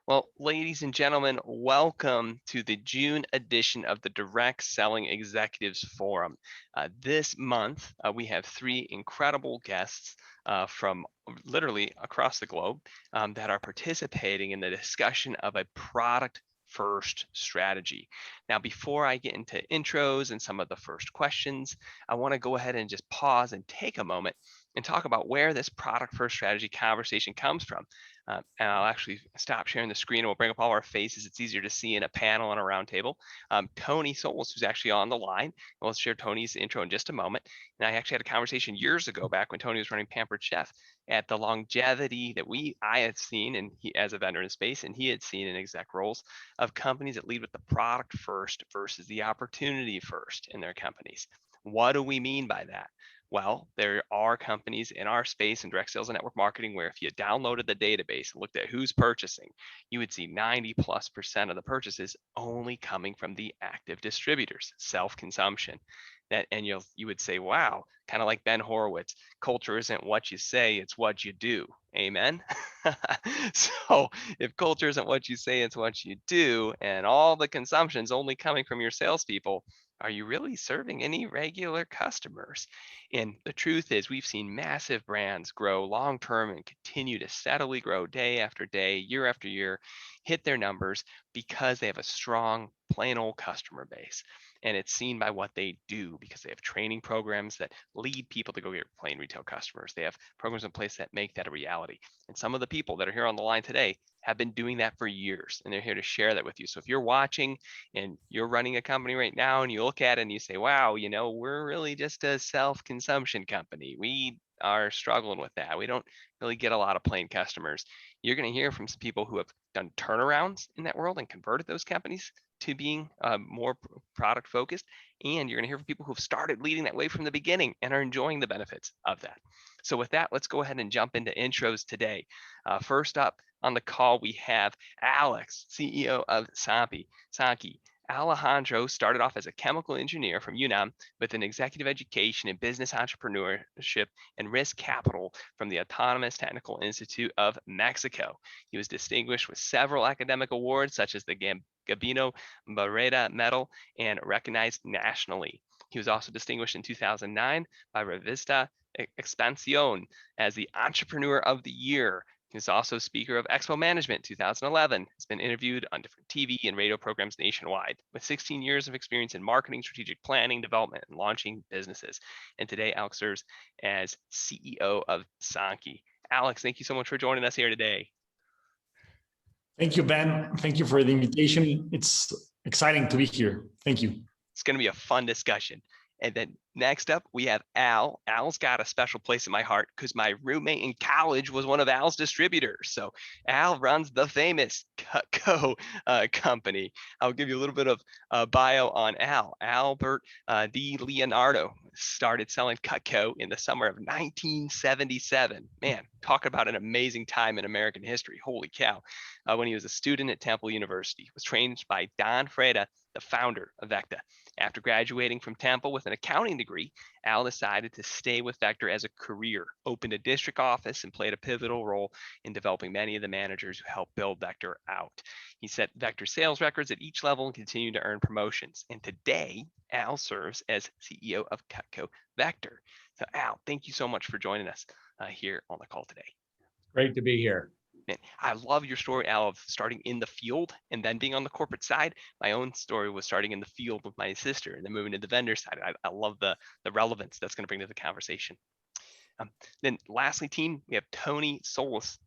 Well, ladies and gentlemen, welcome to the June edition of the Direct Selling Executives Forum. This month, we have three incredible guests from literally across the globe that are participating in the discussion of a product first strategy. Now, before I get into intros and some of the first questions, I want to go ahead and just pause and take a moment and talk about where this product first strategy conversation comes from. And I'll actually stop sharing the screen and we'll bring up all our faces. It's easier to see in a panel and a round table. Tony Solis, who's actually on the line, and we'll share Tony's intro in just a moment. And I actually had a conversation years ago back when Tony was running Pampered Chef at the longevity that I had seen and he as a vendor in space and he had seen in exec roles of companies that lead with the product first versus the opportunity first in their companies. What do we mean by that? Well, there are companies in our space in direct sales and network marketing where if you downloaded the database and looked at who's purchasing, you would see 90+% of the purchases only coming from the active distributors, self-consumption. And you would say, wow, kind of like Ben Horowitz, culture isn't what you say, it's what you do. Amen. So if culture isn't what you say, it's what you do, and all the consumption's only coming from your salespeople, are you really serving any regular customers? And the truth is, we've seen massive brands grow long term and continue to steadily grow day after day, year after year, hit their numbers because they have a strong, plain old customer base. And it's seen by what they do because they have training programs that lead people to go get plain retail customers. They have programs in place that make that a reality. And some of the people that are here on the line today have been doing that for years, and they're here to share that with you. So if you're watching and you're running a company right now and you look at it and you say, wow, we're really just a self-consumption company. We are struggling with that. We don't really get a lot of plain customers. You're going to hear from some people who have done turnarounds in that world and converted those companies to being more product focused. And you're going to hear from people who've started leading that way from the beginning and are enjoying the benefits of that. So with that, let's go ahead and jump into intros today. First up on the call, we have Alex, CEO of Saki. Alejandro started off as a chemical engineer from UNAM with an executive education in business entrepreneurship and risk capital from the Autonomous Technical Institute of Mexico. He was distinguished with several academic awards, such as the Gabino Barreda Medal, and recognized nationally. He was also distinguished in 2009 by Revista Expansión as the Entrepreneur of the Year. He's also speaker of Expo Management 2011. He's been interviewed on different TV and radio programs nationwide with 16 years of experience in marketing, strategic planning, development, and launching businesses. And today, Alex serves as CEO of Saki. Alex, thank you so much for joining us here today. Thank you, Ben. Thank you for the invitation. It's exciting to be here. Thank you. It's going to be a fun discussion. And then next up, we have Al. Al's got a special place in my heart because my roommate in college was one of Al's distributors. So Al runs the famous Cutco company. I'll give you a little bit of bio on Al. Albert DiLeonardo started selling Cutco in the summer of 1977. Man, talk about an amazing time in American history. Holy cow. When he was a student at Temple University, was trained by Don Freda, the founder of Vecta. After graduating from Temple with an accounting degree, Al decided to stay with Vector as a career, opened a district office, and played a pivotal role in developing many of the managers who helped build Vector out. He set Vector sales records at each level and continued to earn promotions. And today, Al serves as CEO of Cutco Vector. So Al, thank you so much for joining us here on the call today. Great to be here. Man, I love your story, Al, of starting in the field and then being on the corporate side. My own story was starting in the field with my sister and then moving to the vendor side. I love the relevance that's going to bring to the conversation. Then lastly, team, we have Tony Solis.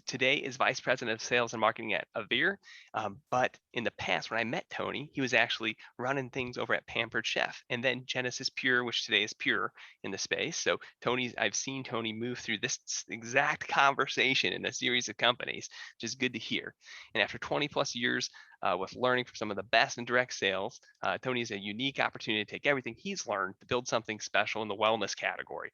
Today is Vice President of Sales and Marketing at Avir. But in the past, when I met Tony, he was actually running things over at Pampered Chef and then Genesis Pure, which today is Pure in the space. So I've seen Tony move through this exact conversation in a series of companies, which is good to hear. And after 20 plus years with learning from some of the best in direct sales, Tony has a unique opportunity to take everything he's learned to build something special in the wellness category,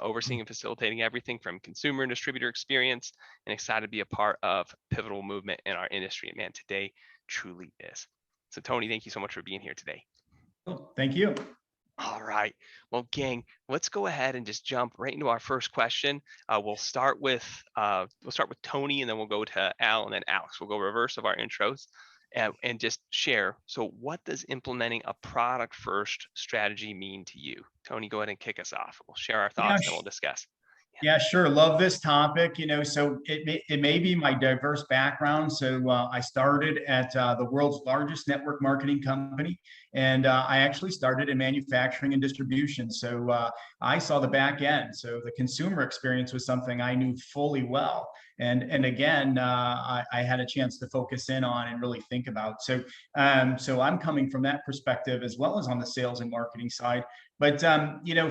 overseeing and facilitating everything from consumer and distributor experience, and excited to be a part of pivotal movement in our industry. And man, today truly is. So Tony, thank you so much for being here today. Oh, thank you. All right. Well, gang, let's go ahead and just jump right into our first question. We'll start with Tony, and then we'll go to Al, and then Alex. We'll go reverse of our intros, and just share. So, what does implementing a product first strategy mean to you? Tony, go ahead and kick us off. We'll share our Yeah, thoughts, and then we'll discuss. yeah, sure. Love this topic. So it may be my diverse background. So I started at the world's largest network marketing company, and I actually started in manufacturing and distribution. So I saw the back end. So the consumer experience was something I knew fully well. And again, I had a chance to focus in on and really think about. So I'm coming from that perspective as well as on the sales and marketing side. But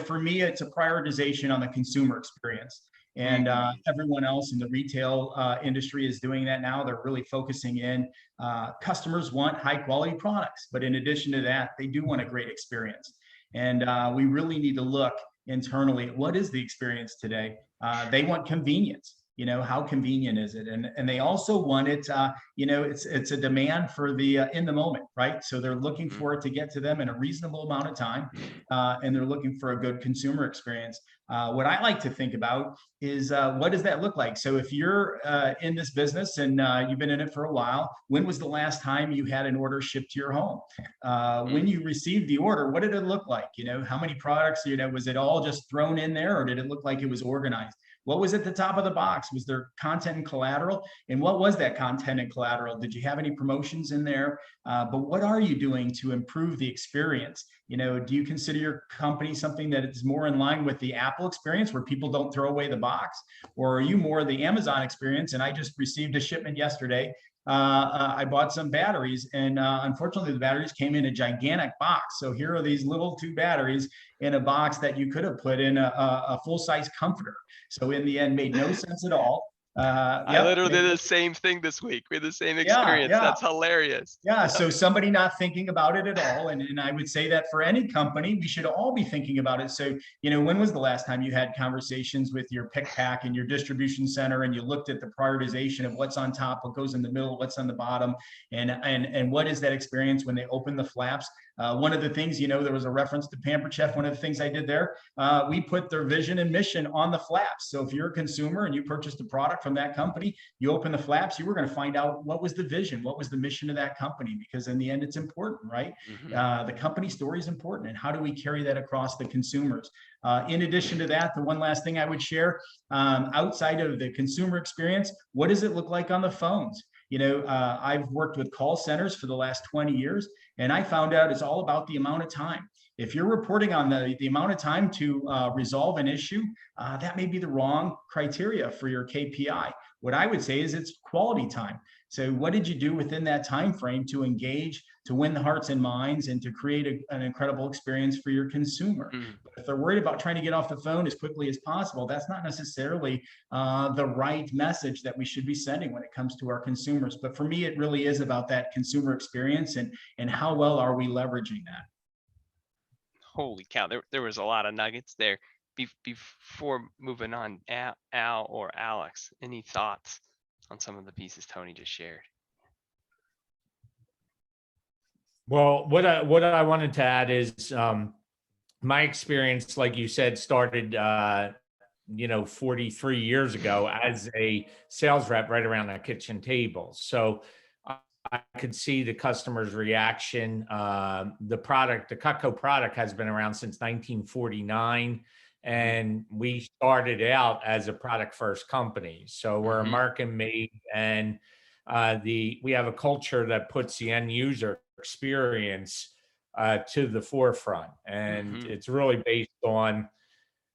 for me, it's a prioritization on the consumer experience, and everyone else in the retail industry is doing that now. They're really focusing in. Customers want high quality products, but in addition to that, they do want a great experience. And we really need to look internally at what is the experience today. They want convenience. How convenient is it? And they also want it. It's a demand for the in the moment, right? So they're looking for it to get to them in a reasonable amount of time, and they're looking for a good consumer experience. What I like to think about is what does that look like? So if you're in this business and you've been in it for a while, when was the last time you had an order shipped to your home? When you received the order, what did it look like? How many products? Was it all just thrown in there, or did it look like it was organized? What was at the top of the box? Was there content and collateral? And what was that content and collateral? Did you have any promotions in there? But what are you doing to improve the experience? Do you consider your company something that is more in line with the Apple experience where people don't throw away the box? Or are you more the Amazon experience? And I just received a shipment yesterday. I bought some batteries, and unfortunately the batteries came in a gigantic box. So here are these little 2 batteries in a box that you could have put in a full-size comforter. So in the end, made no sense at all. I literally did the same thing this week. We had the same experience. Yeah. That's hilarious. Yeah. So somebody not thinking about it at all. And I would say that for any company, we should all be thinking about it. So, when was the last time you had conversations with your pick pack and your distribution center, and you looked at the prioritization of what's on top, what goes in the middle, what's on the bottom, and what is that experience when they open the flaps? One of the things, there was a reference to Pampered Chef. One of the things I did there, we put their vision and mission on the flaps. So if you're a consumer and you purchased a product from that company, you open the flaps, you were going to find out what was the vision, what was the mission of that company, because in the end, it's important, right? The company story is important. And how do we carry that across the consumers? In addition to that, the one last thing I would share, outside of the consumer experience, what does it look like on the phones? I've worked with call centers for the last 20 years, and I found out it's all about the amount of time. If you're reporting on the amount of time to resolve an issue, that may be the wrong criteria for your KPI. What I would say is it's quality time. So what did you do within that time frame to engage, to win the hearts and minds, and to create an incredible experience for your consumer? But if they're worried about trying to get off the phone as quickly as possible, that's not necessarily the right message that we should be sending when it comes to our consumers. But for me, it really is about that consumer experience and how well are we leveraging that. Holy cow, there was a lot of nuggets there. Before moving on, Al or Alex, any thoughts on some of the pieces Tony just shared? Well, what I wanted to add is my experience, like you said, started 43 years ago as a sales rep right around the kitchen table. So I could see the customer's reaction. The Cutco product has been around since 1949. And we started out as a product first company. So we're American made, and we have a culture that puts the end user experience to the forefront. And it's really based on,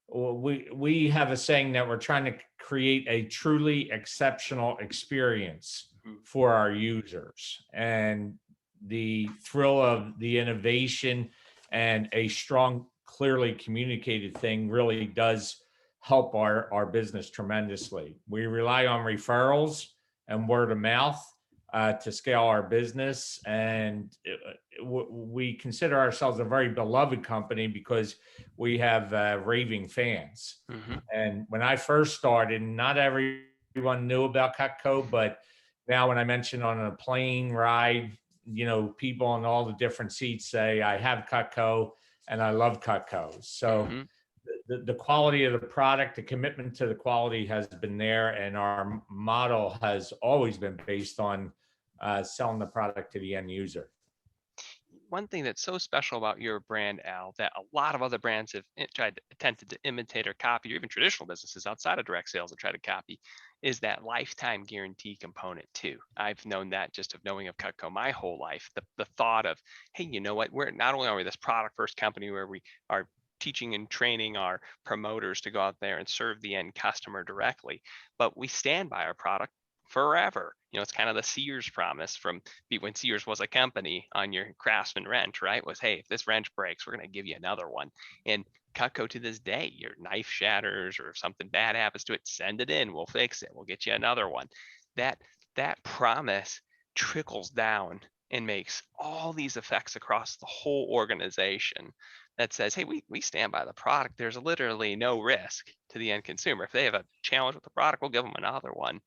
we have a saying that we're trying to create a truly exceptional experience for our users. And the thrill of the innovation and a strong, clearly communicated thing really does help our business tremendously. We rely on referrals and word of mouth to scale our business. And we consider ourselves a very beloved company because we have raving fans. And when I first started, not everyone knew about Cutco, but now when I mention on a plane ride, people in all the different seats say, I have Cutco. and I love Cutco. So the quality of the product, the commitment to the quality has been there, and our model has always been based on selling the product to the end user. One thing that's so special about your brand, Al, that a lot of other brands have attempted to imitate or copy, or even traditional businesses outside of direct sales have tried to copy, is that lifetime guarantee component too. I've known that just of knowing of Cutco my whole life. The thought of, hey, you know what? We're not only are we this product first company where we are teaching and training our promoters to go out there and serve the end customer directly, but we stand by our product forever. You know, it's kind of the Sears promise from when Sears was a company on your Craftsman wrench, right? Was, hey, if this wrench breaks, we're going to give you another one. And Cutco to this day, your knife shatters or if something bad happens to it, send it in, we'll fix it, we'll get you another one. That promise trickles down and makes all these effects across the whole organization that says, hey, we stand by the product. There's literally no risk to the end consumer. If they have a challenge with the product, we'll give them another one.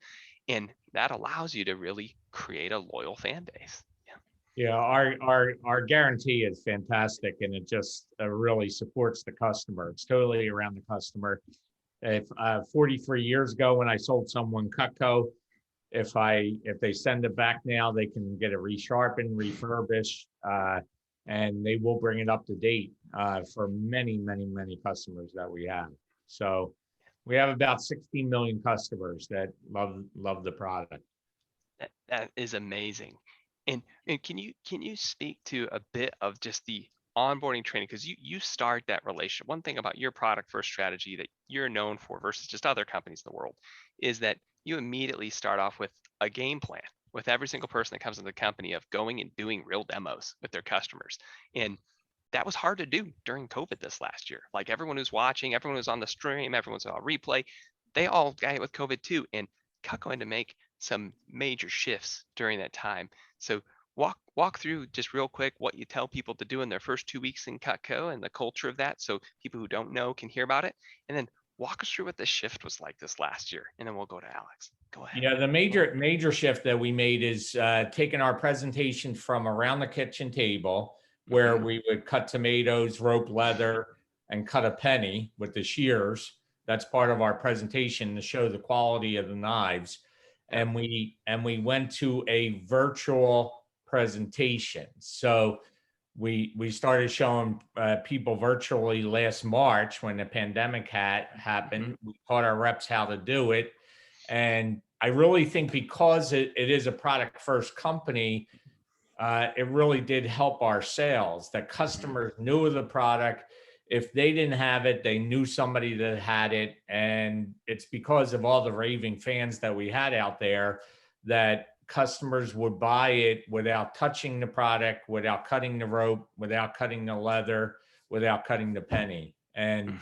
And that allows you to really create a loyal fan base. Yeah, our guarantee is fantastic, and it just really supports the customer. It's totally around the customer. If 43 years ago when I sold someone Cutco, if they send it back now, they can get it resharpened, refurbished, and they will bring it up to date for many, many, many customers that we have. So we have about 16 million customers that love the product. That is amazing. And can you speak to a bit of just the onboarding training? Because you start that relationship. One thing about your product first strategy that you're known for versus just other companies in the world is that you immediately start off with a game plan with every single person that comes into the company of going and doing real demos with their customers. And that was hard to do during COVID this last year. Like everyone who's watching, everyone who's on the stream, everyone's on replay, they all got hit with COVID too. And Cutco had to make some major shifts during that time. So walk through just real quick what you tell people to do in their first 2 weeks in Cutco and the culture of that, so people who don't know can hear about it. And then walk us through what the shift was like this last year, and then we'll go to Alex. Go ahead. Yeah, the major shift that we made is taking our presentation from around the kitchen table, where we would cut tomatoes, rope leather, and cut a penny with the shears. That's part of our presentation to show the quality of the knives. And we went to a virtual presentation. So we started showing people virtually last March when the pandemic happened. We taught our reps how to do it. And I really think because it is a product first company, it really did help our sales, that customers knew of the product. If they didn't have it, they knew somebody that had it. And it's because of all the raving fans that we had out there that customers would buy it without touching the product, without cutting the rope, without cutting the leather, without cutting the penny. And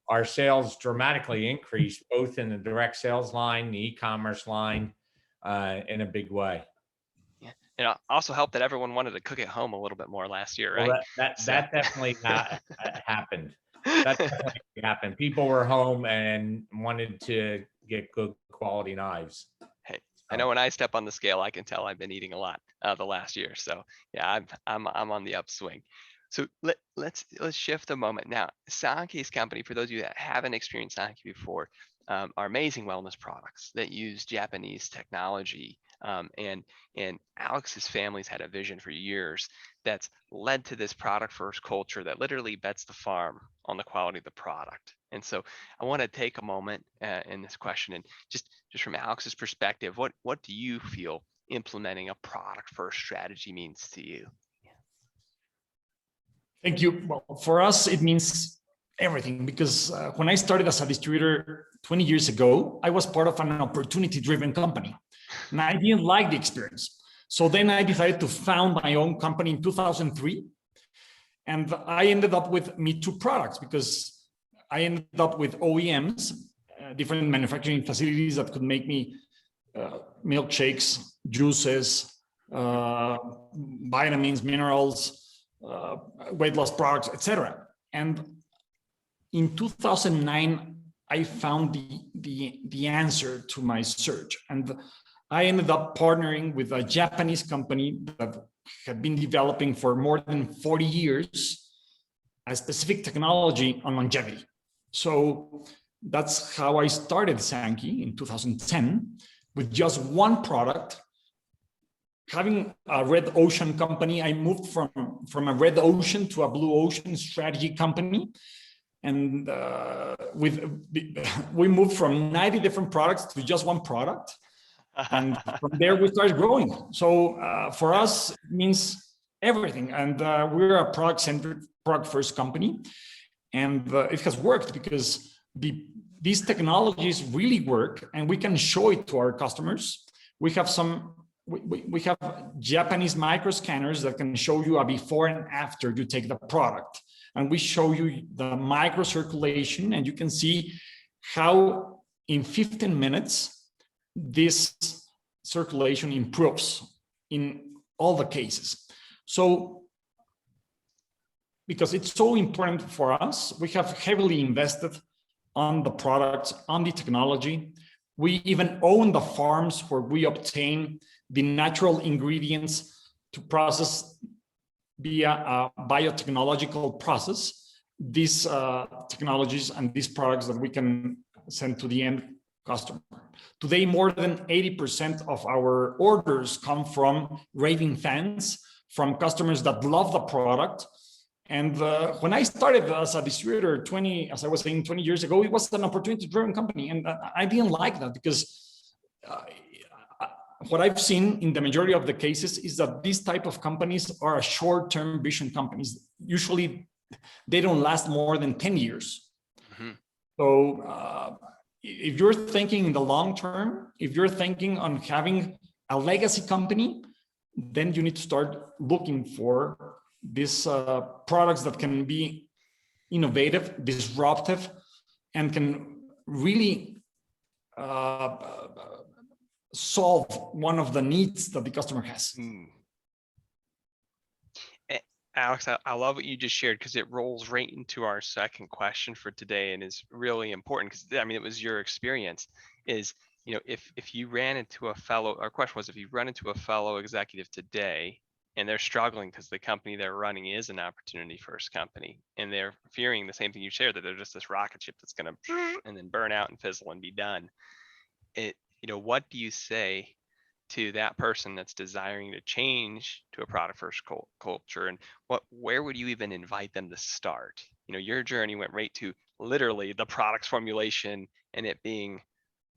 our sales dramatically increased, both in the direct sales line, the e-commerce line, in a big way. And it also helped that everyone wanted to cook at home a little bit more last year, right? Well, that definitely happened. That definitely happened. People were home and wanted to get good quality knives. Hey, I know when I step on the scale, I can tell I've been eating a lot the last year. So yeah, I'm on the upswing. So let's shift a moment now. Sanke's company, for those of you that haven't experienced Sanke before, are amazing wellness products that use Japanese technology. And Alex's family's had a vision for years that's led to this product first culture that literally bets the farm on the quality of the product. And so I want to take a moment in this question and just from Alex's perspective, what do you feel implementing a product first strategy means to you? Thank you. Well, for us, it means everything, because when I started as a distributor 20 years ago, I was part of an opportunity-driven company, and I didn't like the experience. So then I decided to found my own company in 2003, and I ended up with Me Too products because I ended up with OEMs, different manufacturing facilities that could make me milkshakes, juices, vitamins, minerals, weight loss products, etc. And in 2009, I found the answer to my search, and I ended up partnering with a Japanese company that had been developing for more than 40 years a specific technology on longevity. So that's how I started Sankey in 2010 with just one product. Having a red ocean company, I moved from a red ocean to a blue ocean strategy company. And we moved from 90 different products to just one product. And from there, we started growing. So for us, it means everything. And we're a product-centric, product-first company. And it has worked because these technologies really work, and we can show it to our customers. We have we have Japanese micro scanners that can show you a before and after you take the product. And we show you the microcirculation, and you can see how in 15 minutes, this circulation improves in all the cases. So, because it's so important for us, we have heavily invested on the products, on the technology. We even own the farms where we obtain the natural ingredients to process via a biotechnological process, these technologies and these products that we can send to the end customer. Today, more than 80% of our orders come from raving fans, from customers that love the product. And when I started as a distributor 20 years ago, it was an opportunity-driven company. And I didn't like that because what I've seen in the majority of the cases is that these type of companies are a short-term vision companies. Usually, they don't last more than 10 years. Mm-hmm. So if you're thinking in the long term, if you're thinking on having a legacy company, then you need to start looking for these products that can be innovative, disruptive, and can really solve one of the needs that the customer has. Alex, I love what you just shared because it rolls right into our second question for today and is really important because, I mean, it was your experience is, you know, if you ran into a fellow, our question was, if you run into a fellow executive today and they're struggling because the company they're running is an opportunity first company and they're fearing the same thing you shared, that they're just this rocket ship that's going to and then burn out and fizzle and be done. You know, what do you say to that person that's desiring to change to a product first culture, and where would you even invite them to start? You know, your journey went right to literally the product's formulation and it being,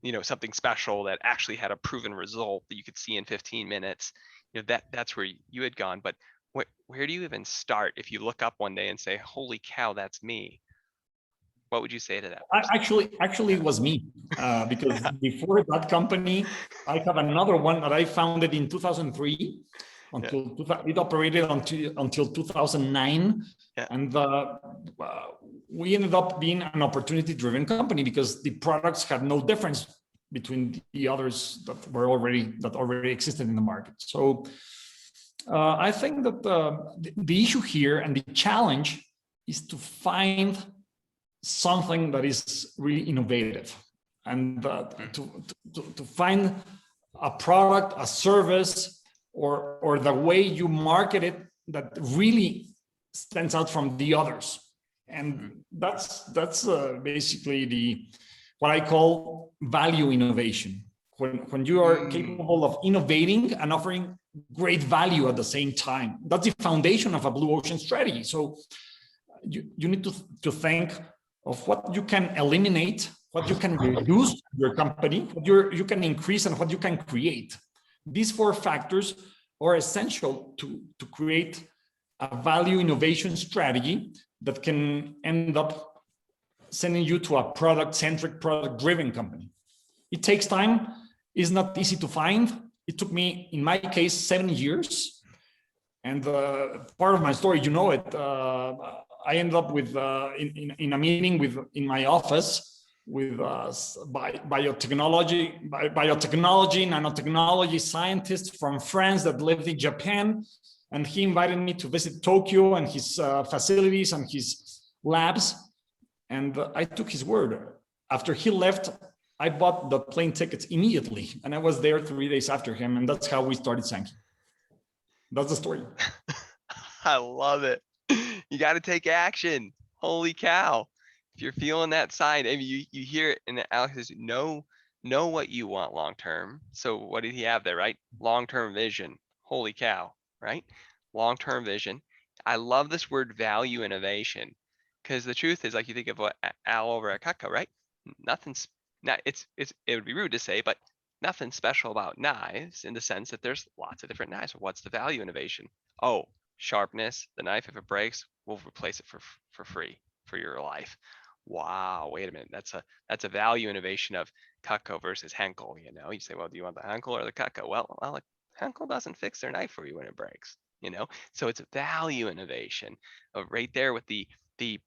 you know, something special that actually had a proven result that you could see in 15 minutes. You know, that's where you had gone, but where do you even start if you look up one day and say, holy cow, that's me? What would you say to that person? Actually, it was me, because before that company, I have another one that I founded in 2003. It operated until 2009, and we ended up being an opportunity-driven company because the products had no difference between the others that already existed in the market. So I think that the issue here and the challenge is to find something that is really innovative, and to find a product, a service, or the way you market it that really stands out from the others. And that's basically what I call value innovation. When you are capable of innovating and offering great value at the same time, that's the foundation of a blue ocean strategy. So you need to think of what you can eliminate, what you can reduce in your company, what you can increase, and what you can create. These four factors are essential to create a value innovation strategy that can end up sending you to a product-centric, product-driven company. It takes time. It's not easy to find. It took me, in my case, 7 years. And part of my story, you know it, I ended up with in a meeting in my office with biotechnology, nanotechnology scientists from France that lived in Japan, and he invited me to visit Tokyo and his facilities and his labs, and I took his word. After he left, I bought the plane tickets immediately, and I was there 3 days after him, and that's how we started Sankey. That's the story. I love it. You got to take action. Holy cow. If you're feeling that sign, I mean, you hear it, and Alex says, know what you want long term. So what did he have there, right? Long-term vision. Holy cow, right? Long-term vision. I love this word value innovation, because the truth is, like, you think of what Al over at Cutco, right? Nothing's not, it would be rude to say, but nothing special about knives in the sense that there's lots of different knives. What's the value innovation? Oh, sharpness. The knife, if it breaks, we'll replace it for free for your life. Wow, wait a minute. That's a value innovation of Cutco versus Henkel. You know, you say, well, do you want the Henkel or the Cutco? Well, Henkel doesn't fix their knife for you when it breaks. You know, so it's a value innovation right there with the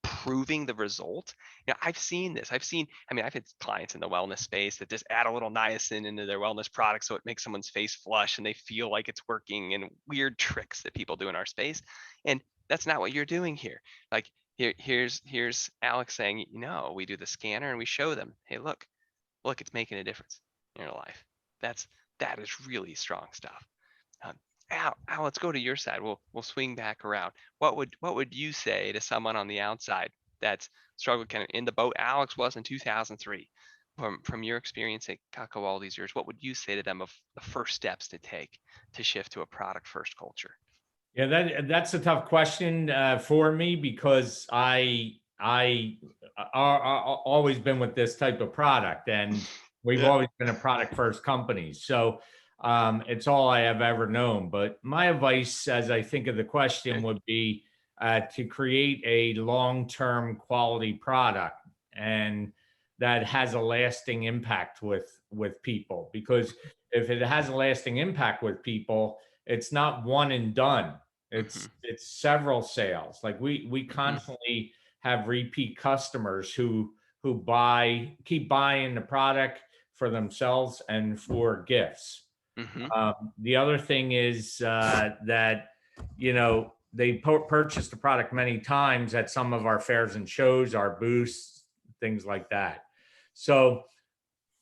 proving the result. You know, I've seen this. I mean, I've had clients in the wellness space that just add a little niacin into their wellness product so it makes someone's face flush and they feel like it's working, and weird tricks that people do in our space. And that's not what you're doing here. Like here's Alex saying, no, we do the scanner and we show them, hey, look, it's making a difference in your life. That is really strong stuff. Al, let's go to your side. We'll swing back around. What would you say to someone on the outside that's struggled kind of in the boat Alex was in 2003? From your experience at Cutco all these years, what would you say to them of the first steps to take to shift to a product first culture? Yeah, that's a tough question for me, because I always been with this type of product, and we've always been a product first company. So it's all I have ever known. But my advice, as I think of the question, would be to create a long-term quality product, and that has a lasting impact with people. Because if it has a lasting impact with people, it's not one and done. It's several sales. Like we constantly have repeat customers who keep buying the product for themselves and for gifts. The other thing is that, you know, they purchase the product many times at some of our fairs and shows, our booths, things like that. So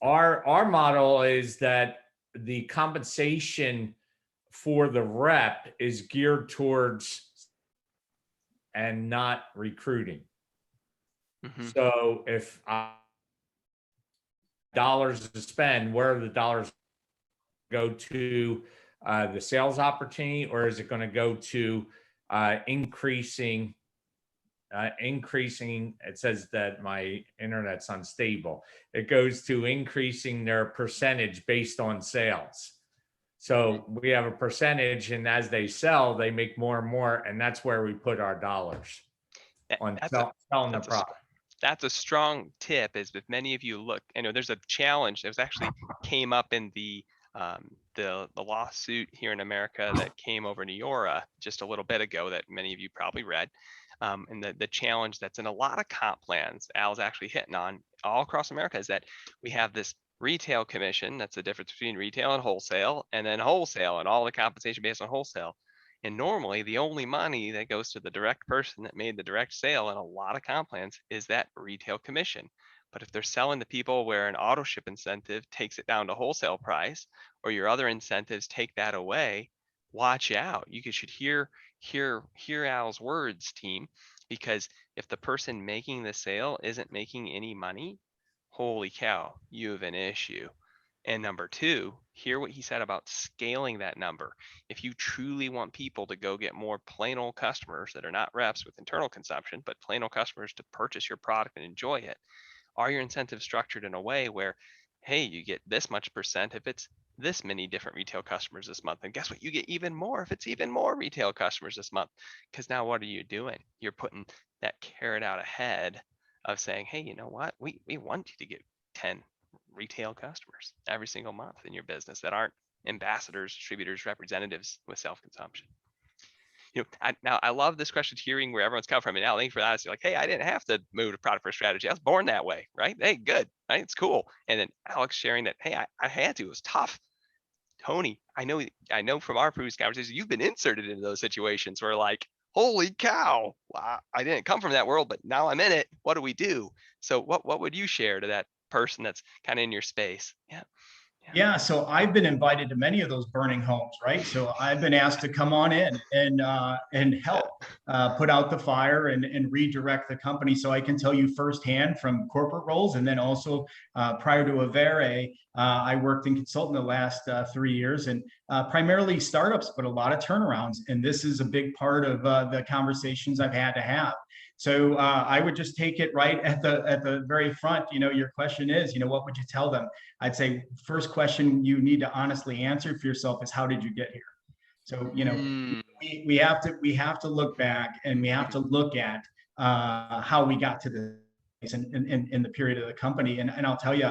our model is that the compensation for the rep is geared towards and not recruiting. So if dollars to spend, where are the dollars go to the sales opportunity, or is it going to go to increasing? It says that my internet's unstable. It goes to increasing their percentage based on sales. So we have a percentage, and as they sell, they make more and more, and that's where we put our dollars on selling the product. That's a strong tip. Is if many of you look, I know there's a challenge that was actually came up in the lawsuit here in America that came over Neora just a little bit ago that many of you probably read. And the challenge that's in a lot of comp plans, Al's actually hitting on all across America, is that we have this retail commission. That's the difference between retail and wholesale, and then wholesale and all the compensation based on wholesale. And normally the only money that goes to the direct person that made the direct sale in a lot of comp plans is that retail commission. But if they're selling to people where an auto ship incentive takes it down to wholesale price, or your other incentives take that away, watch out. You should hear Al's words, team, because if the person making the sale isn't making any money, holy cow, you have an issue. And number two, hear what he said about scaling that number. If you truly want people to go get more plain old customers that are not reps with internal consumption, but plain old customers to purchase your product and enjoy it, are your incentives structured in a way where, hey, you get this much percent if it's this many different retail customers this month? And guess what? You get even more if it's even more retail customers this month. Because now what are you doing? You're putting that carrot out ahead of saying, hey, you know what? We want you to get 10 retail customers every single month in your business that aren't ambassadors, distributors, representatives with self-consumption. You know, I love this question, hearing where everyone's come from. And now, thank you for that. It's like, hey, I didn't have to move to product first strategy. I was born that way, right? Hey, good, right? It's cool. And then Alex sharing that, hey, I had to. It was tough. Tony, I know from our previous conversations, you've been inserted into those situations where, like, holy cow, I didn't come from that world, but now I'm in it. What do we do? So what would you share to that person that's kind of in your space? Yeah. Yeah, so I've been invited to many of those burning homes, right? So I've been asked to come on in and help put out the fire and redirect the company. So I can tell you firsthand from corporate roles, and then also prior to Avere, I worked in consulting the last 3 years, and primarily startups, but a lot of turnarounds. And this is a big part of the conversations I've had to have. So I would just take it right at the very front. Your question is, what would you tell them? I'd say first question you need to honestly answer for yourself is, how did you get here? So we have to look back, and we have to look at how we got to this in the period of the company. And I'll tell you,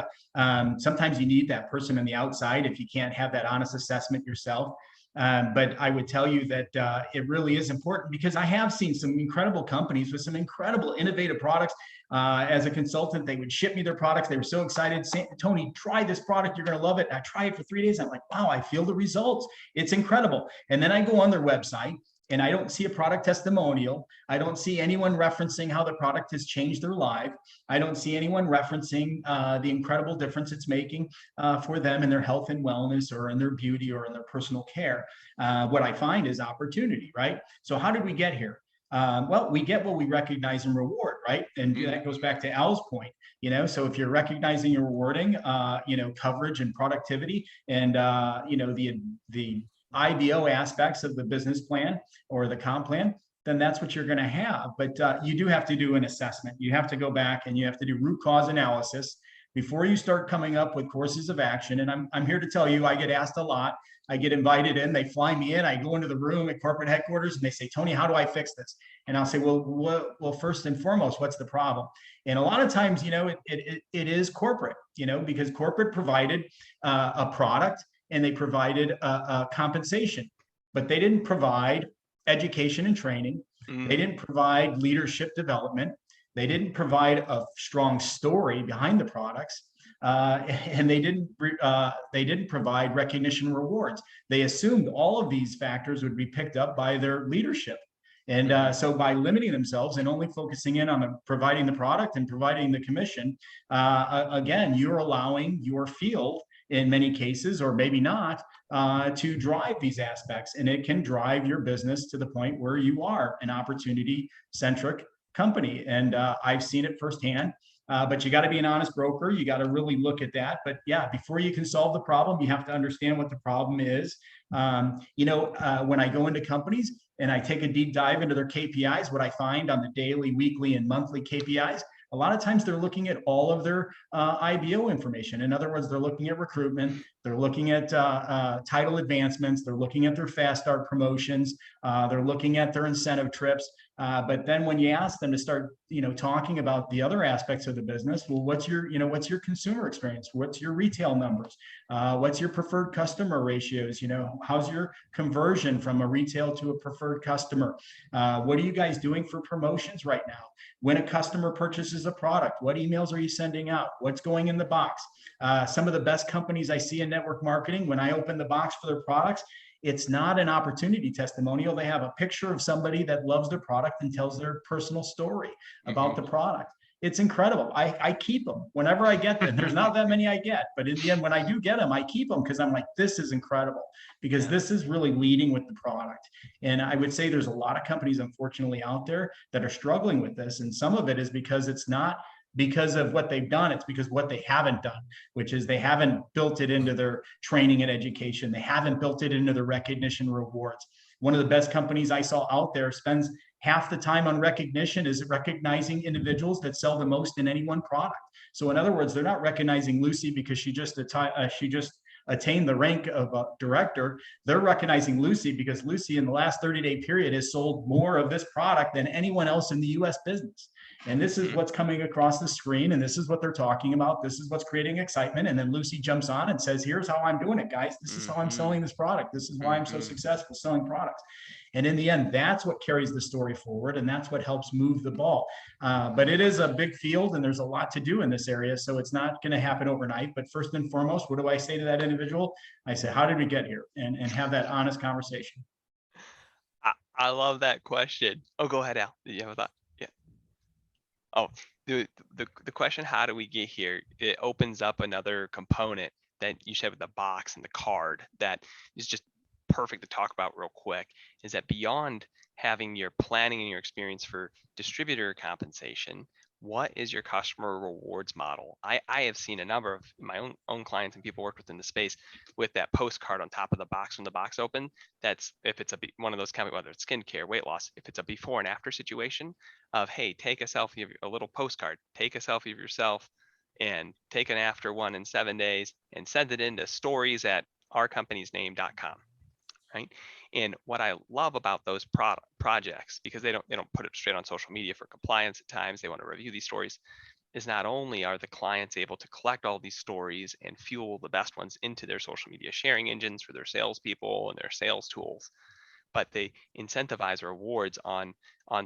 sometimes you need that person on the outside if you can't have that honest assessment yourself. But I would tell you that it really is important, because I have seen some incredible companies with some incredible innovative products. As a consultant, they would ship me their products. They were so excited, saying, Tony, try this product. You're going to love it. I try it for 3 days. I'm like, wow, I feel the results. It's incredible. And then I go on their website, and I don't see a product testimonial. I don't see anyone referencing how the product has changed their life. I don't see anyone referencing the incredible difference it's making for them in their health and wellness, or in their beauty, or in their personal care. What I find is opportunity, right? So how did we get here? Well, we get what we recognize and reward, right? And that goes back to Al's point. So if you're recognizing and rewarding, coverage and productivity, and the IBO aspects of the business plan or the comp plan, then that's what you're going to have. But you do have to do an assessment. You have to go back and you have to do root cause analysis before you start coming up with courses of action. And I'm here to tell you, I get asked a lot. I get invited in, they fly me in, I go into the room at corporate headquarters, and they say, Tony, how do I fix this? And I'll say, well, first and foremost, what's the problem? And a lot of times, it is corporate, because corporate provided a product, and they provided a compensation, but they didn't provide education and training. They didn't provide leadership development. They didn't provide a strong story behind the products. And they didn't provide recognition and rewards. They assumed all of these factors would be picked up by their leadership. And so by limiting themselves and only focusing in on providing the product and providing the commission, again, you're allowing your field, in many cases, or maybe not, to drive these aspects. And it can drive your business to the point where you are an opportunity-centric company. And I've seen it firsthand. But you got to be an honest broker. You got to really look at that. But yeah, before you can solve the problem, you have to understand what the problem is. When I go into companies and I take a deep dive into their KPIs, what I find on the daily, weekly, and monthly KPIs, a lot of times they're looking at all of their IBO information. In other words, they're looking at recruitment, they're looking at title advancements, they're looking at their fast start promotions, they're looking at their incentive trips. But then when you ask them to start, talking about the other aspects of the business, well, what's your consumer experience? What's your retail numbers? What's your preferred customer ratios? How's your conversion from a retail to a preferred customer? What are you guys doing for promotions right now? When a customer purchases a product, what emails are you sending out? What's going in the box? Some of the best companies I see in network marketing, when I open the box for their products, it's not an opportunity testimonial. They have a picture of somebody that loves their product and tells their personal story about the product. It's incredible. I keep them whenever I get them. There's not that many I get, but in the end, when I do get them, I keep them because I'm like, this is incredible, because this is really leading with the product. And I would say there's a lot of companies, unfortunately, out there that are struggling with this. And some of it is because it's not because of what they've done, it's because what they haven't done, which is they haven't built it into their training and education. They haven't built it into the recognition rewards. One of the best companies I saw out there spends half the time on recognition is recognizing individuals that sell the most in any one product. So in other words, they're not recognizing Lucy because she just attained the rank of a director. They're recognizing Lucy because Lucy in the last 30-day period has sold more of this product than anyone else in the US business. And this is what's coming across the screen, and this is what they're talking about. This is what's creating excitement. And then Lucy jumps on and says, here's how I'm doing it, guys. This is how I'm selling this product. This is why I'm so successful selling products. And in the end, that's what carries the story forward, and that's what helps move the ball. But it is a big field, and there's a lot to do in this area, so it's not going to happen overnight. But first and foremost, what do I say to that individual? I say, how did we get here? And have that honest conversation. I love that question. Oh, go ahead, Al. Did you have a thought? Yeah. Oh, the question, how do we get here? It opens up another component that you shared with the box and the card that is just perfect to talk about real quick is that beyond having your planning and your experience for distributor compensation, what is your customer rewards model? I have seen a number of my own clients and people worked with in the space with that postcard on top of the box when the box open. That's if it's one of those kind of, whether it's skincare, weight loss, if it's a before and after situation of, hey, take a selfie of a little postcard, take a selfie of yourself and take an after one in 7 days and send it into stories@ourcompaniesname.com. Right. And what I love about those projects, because they don't put it straight on social media for compliance at times, they want to review these stories, is not only are the clients able to collect all these stories and fuel the best ones into their social media sharing engines for their salespeople and their sales tools, but they incentivize rewards on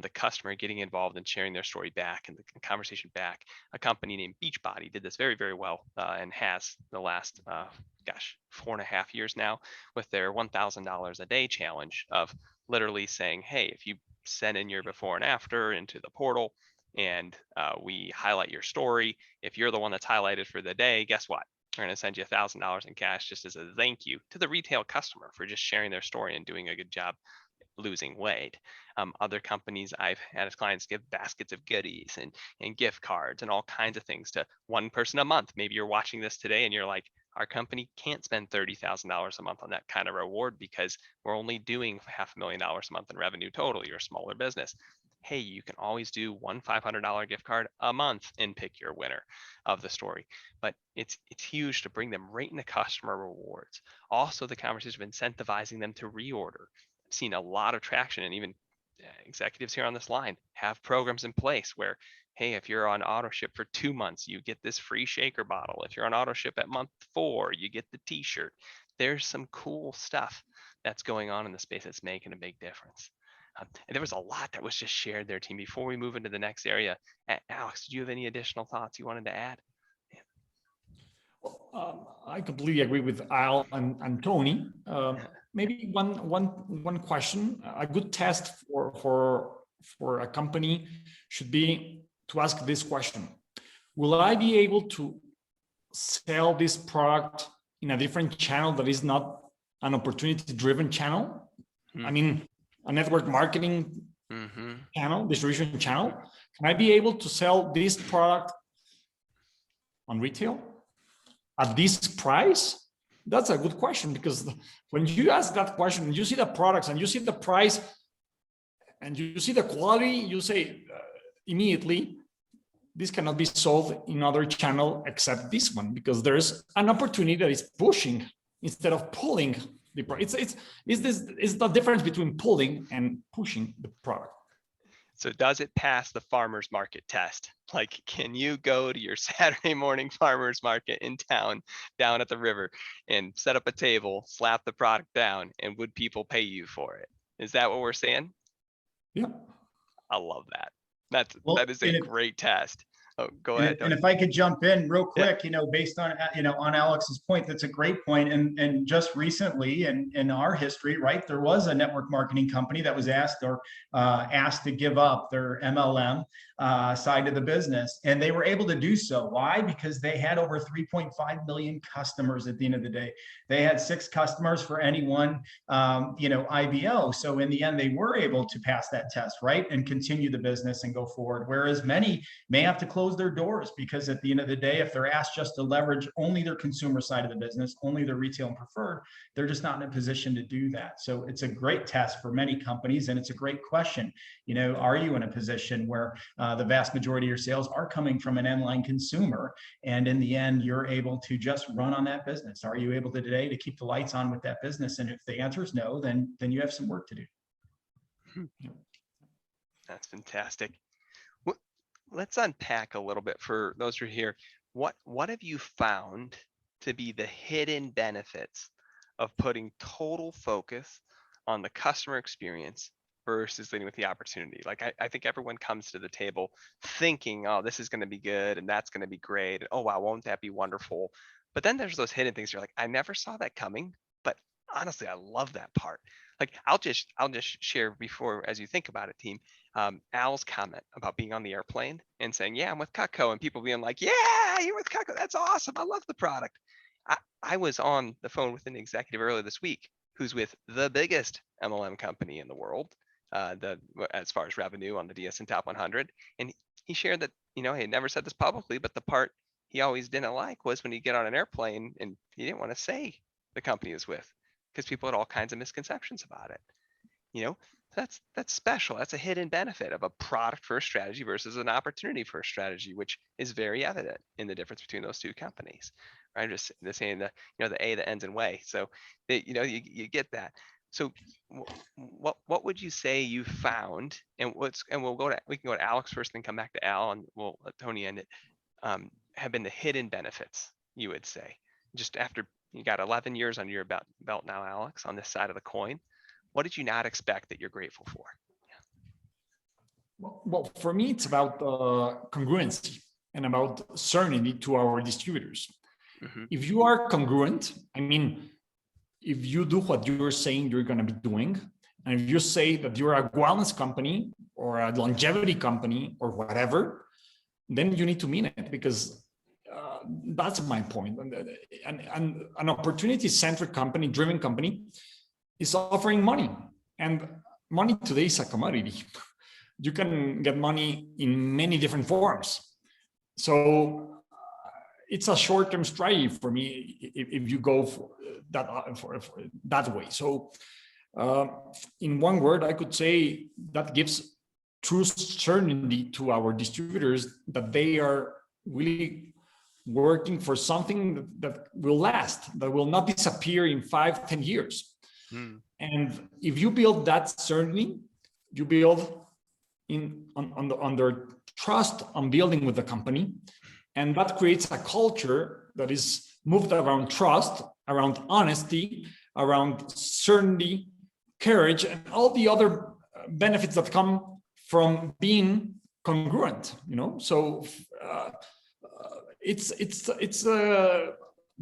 the customer getting involved and sharing their story back and the conversation back. A company named Beachbody did this very, very well and has the last 4.5 years now with their $1,000 a day challenge of literally saying, hey, if you send in your before and after into the portal and we highlight your story, if you're the one that's highlighted for the day, guess what? We're going to send you $1,000 in cash just as a thank you to the retail customer for just sharing their story and doing a good job losing weight. Other companies I've had as clients give baskets of goodies and gift cards and all kinds of things to one person a month. Maybe you're watching this today and you're like, our company can't spend $30,000 a month on that kind of reward because we're only doing $500,000 a month in revenue total. You're a smaller business. Hey, you can always do one $500 gift card a month and pick your winner of the story. But it's huge to bring them right into customer rewards. Also, the conversation of incentivizing them to reorder. I've seen a lot of traction, and even executives here on this line have programs in place where, hey, if you're on auto ship for 2 months, you get this free shaker bottle. If you're on auto ship at month 4, you get the t-shirt. There's some cool stuff that's going on in the space that's making a big difference. And there was a lot that was just shared there, team. Before we move into the next area, Alex, do you have any additional thoughts you wanted to add? I completely agree with Al and Tony. Maybe one question. A good test for a company should be to ask this question: will I be able to sell this product in a different channel that is not an opportunity-driven channel? I mean, a network marketing channel, distribution channel. Can I be able to sell this product on retail at this price? That's a good question, because when you ask that question, you see the products and you see the price and you see the quality, you say immediately, this cannot be sold in other channel except this one, because there's an opportunity that is pushing instead of pulling the product. It's the difference between pulling and pushing the product. So does it pass the farmer's market test? Like, can you go to your Saturday morning farmer's market in town down at the river and set up a table, slap the product down, and would people pay you for it? Is that what we're saying? Yeah. I love that. That is a great test. Oh, go ahead. And if I could jump in real quick, based on, on Alex's point, that's a great point. And just recently in our history, right, there was a network marketing company that was asked to give up their MLM side of the business. And they were able to do so. Why? Because they had over 3.5 million customers at the end of the day. They had 6 customers for any one, IBO. So in the end, they were able to pass that test, right, and continue the business and go forward. Whereas many may have to close their doors, because at the end of the day, if they're asked just to leverage only their consumer side of the business, only their retail and preferred, they're just not in a position to do that. So it's a great test for many companies, and it's a great question. Are you in a position where the vast majority of your sales are coming from an online consumer, and in the end, you're able to just run on that business? Are you able today to keep the lights on with that business? And if the answer is no, then you have some work to do. That's fantastic. Let's unpack a little bit for those who are here. What have you found to be the hidden benefits of putting total focus on the customer experience versus leading with the opportunity? Like, I think everyone comes to the table thinking, oh, this is going to be good and that's going to be great. And, oh, wow, won't that be wonderful? But then there's those hidden things. You're like, I never saw that coming, but honestly, I love that part. Like, I'll just share before, as you think about it, team, Al's comment about being on the airplane and saying, yeah, I'm with Cutco, and people being like, yeah, you're with Cutco. That's awesome. I love the product. I was on the phone with an executive earlier this week who's with the biggest MLM company in the world, as far as revenue on the DSN Top 100, and he shared that, he had never said this publicly, but the part he always didn't like was when you get on an airplane and he didn't want to say the company he was with because people had all kinds of misconceptions about it. That's special. That's a hidden benefit of a product first strategy versus an opportunity first strategy, which is very evident in the difference between those two companies. Right? Just the saying the A that ends in way. So you get that. So what would you say you found, and we can go to Alex first, then come back to Al, and we'll let Tony end it. Have been the hidden benefits, you would say, just after you got 11 years on your belt now, Alex, on this side of the coin. What did you not expect that you're grateful for? Well, for me, it's about congruency and about certainty to our distributors. Mm-hmm. If you are congruent, I mean, if you do what you're saying you're going to be doing, and if you say that you're a wellness company or a longevity company or whatever, then you need to mean it, because that's my point. And an opportunity-centric company, driven company, is offering money, and money today is a commodity. You can get money in many different forms. So it's a short-term strategy for me if you go for that way. So in one word, I could say that gives true certainty to our distributors that they are really working for something that will last, that will not disappear in 5-10 years. And if you build that certainty, you build on their trust on building with the company, and that creates a culture that is moved around trust, around honesty, around certainty, courage, and all the other benefits that come from being congruent. So it's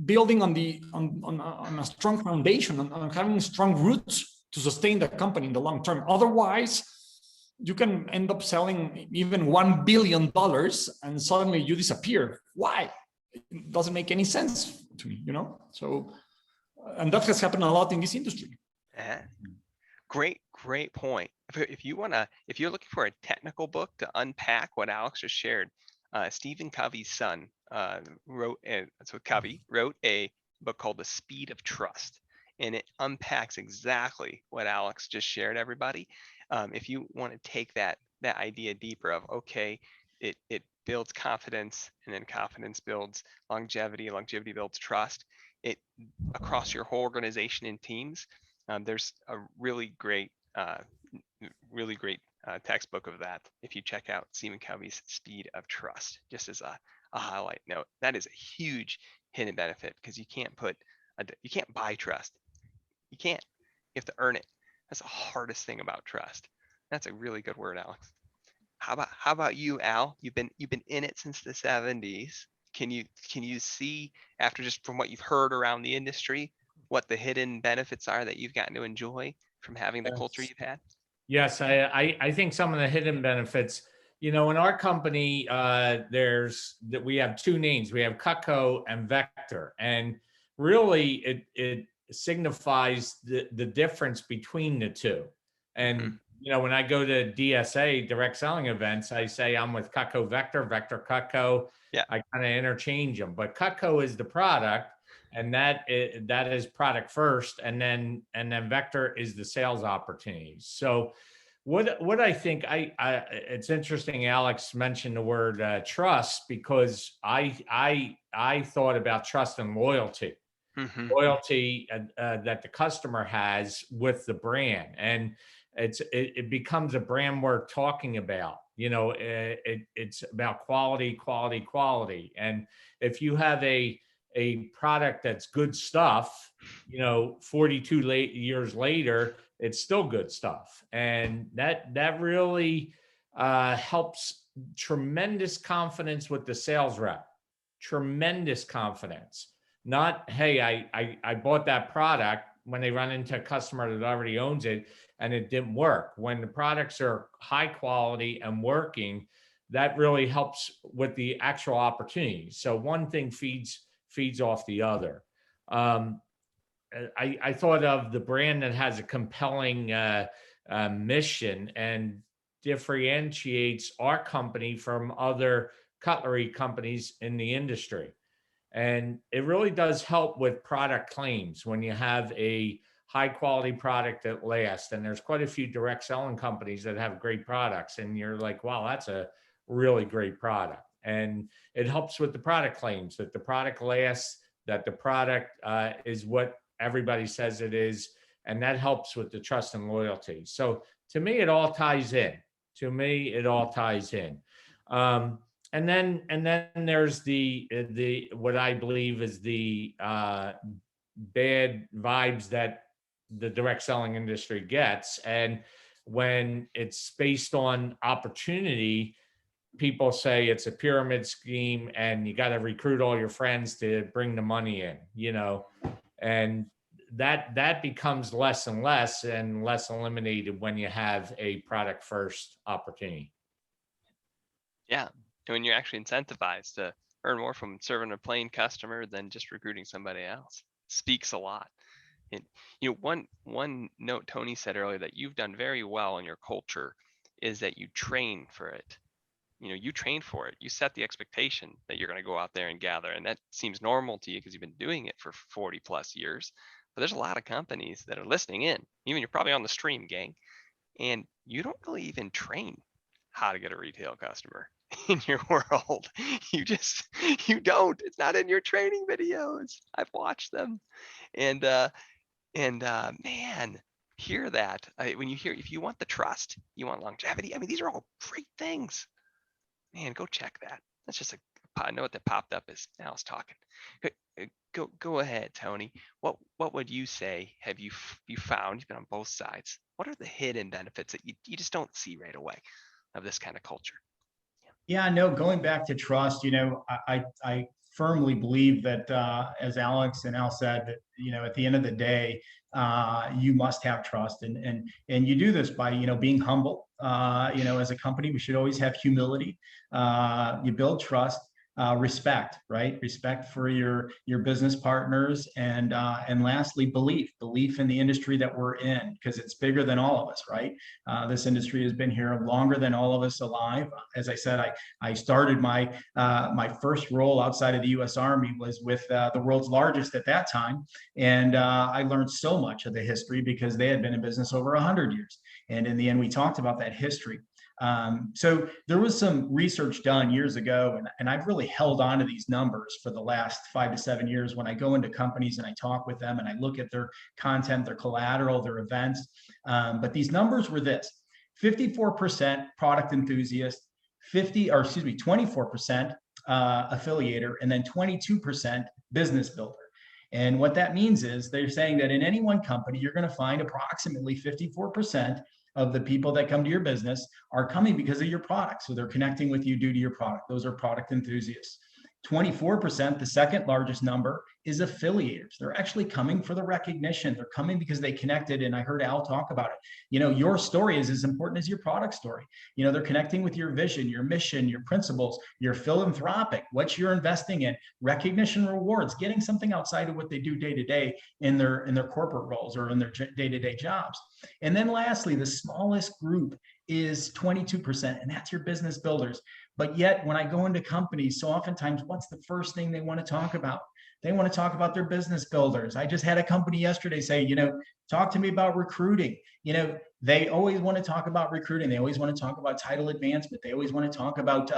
building on a strong foundation, on having strong roots to sustain the company in the long term. Otherwise, you can end up selling even $1 billion and suddenly you disappear. Why? It doesn't make any sense to me, So, and that has happened a lot in this industry. Great point. If you're looking for a technical book to unpack what Alex just shared, Stephen Covey's son wrote a book called The Speed of Trust, and it unpacks exactly what Alex just shared, everybody. If you want to take that idea deeper of, okay, it builds confidence, and then confidence builds longevity builds trust, it across your whole organization and teams. There's a really great textbook of that. If you check out Stephen Covey's Speed of Trust, just as a highlight note, that is a huge hidden benefit, because you can't buy trust. You can't. You have to earn it. That's the hardest thing about trust. That's a really good word, Alex. How about you, Al? You've been in it since the 70s. Can you see, after just from what you've heard around the industry, what the hidden benefits are that you've gotten to enjoy from having the culture you've had? Yes, I think some of the hidden benefits, in our company, we have two names. We have Cutco and Vector, and really it signifies the difference between the two. And when I go to DSA, direct selling events, I say I'm with Cutco Vector, Vector Cutco. Yeah. I kind of interchange them, but Cutco is the product, and that is product first, and then Vector is the sales opportunities. So what I think it's interesting Alex mentioned the word trust, because I thought about trust and loyalty. Loyalty that the customer has with the brand, and it becomes a brand worth talking about. It's about quality, and if you have a product that's good stuff, 42 years later, it's still good stuff, and that really helps. Tremendous confidence with the sales rep. Tremendous confidence. Not, hey, I bought that product, when they run into a customer that already owns it and it didn't work. When the products are high quality and working, that really helps with the actual opportunity. So one thing feeds off the other. I thought of the brand that has a compelling mission and differentiates our company from other cutlery companies in the industry. And it really does help with product claims when you have a high quality product that lasts. And there's quite a few direct selling companies that have great products. And you're like, wow, that's a really great product. And it helps with the product claims, that the product lasts, that the product is what everybody says it is. And that helps with the trust and loyalty. So to me, it all ties in. And then there's the what I believe is the bad vibes that the direct selling industry gets. And when it's based on opportunity, people say it's a pyramid scheme and you got to recruit all your friends to bring the money in, and that becomes less and less eliminated when you have a product first opportunity. Yeah. When you're actually incentivized to earn more from serving a plain customer than just recruiting somebody else, speaks a lot. And one note Tony said earlier that you've done very well in your culture is that you train for it. You train for it. You set the expectation that you're going to go out there and gather, and that seems normal to you because you've been doing it for 40 plus years. But there's a lot of companies that are listening in. Even you're probably on the stream, gang, and you don't really even train how to get a retail customer in your world. You don't. It's not in your training videos. I've watched them, and man, hear that. When you hear, if you want the trust, you want longevity. I mean, these are all great things. Man, go check that. That's just a note that popped up as Al's talking. Go ahead, Tony. What would you say have you found? You've been on both sides. What are the hidden benefits that you just don't see right away of this kind of culture? Yeah, no, going back to trust, I firmly believe that, as Alex and Al said, that, at the end of the day, you must have trust, and you do this by, being humble. As a company, we should always have humility. You build trust. Respect, right? Respect for your business partners, and lastly, belief in the industry that we're in, because it's bigger than all of us, right? This industry has been here longer than all of us alive. As I said, I started my first role outside of the U.S. Army was with the world's largest at that time, and I learned so much of the history because they had been in business over 100 years. And in the end, we talked about that history. So there was some research done years ago, and I've really held on to these numbers for the last 5 to 7 years when I go into companies and I talk with them and I look at their content, their collateral, their events. But these numbers were this: 54% product enthusiast, 24% affiliator, and then 22% business builder. And what that means is they're saying that in any one company, you're going to find approximately 54% of the people that come to your business are coming because of your product. So they're connecting with you due to your product. Those are product enthusiasts. 24%, the second largest number, is affiliators. They're actually coming for the recognition. They're coming because they connected. And I heard Al talk about it. Your story is as important as your product story. They're connecting with your vision, your mission, your principles, your philanthropic, what you're investing in, recognition, rewards, getting something outside of what they do day to day in their corporate roles or in their day-to-day jobs. And then lastly, the smallest group is 22%, and that's your business builders. But yet, when I go into companies, so oftentimes, what's the first thing they want to talk about? They want to talk about their business builders. I just had a company yesterday say, talk to me about recruiting. They always want to talk about recruiting. They always want to talk about title advancement. They always want to talk about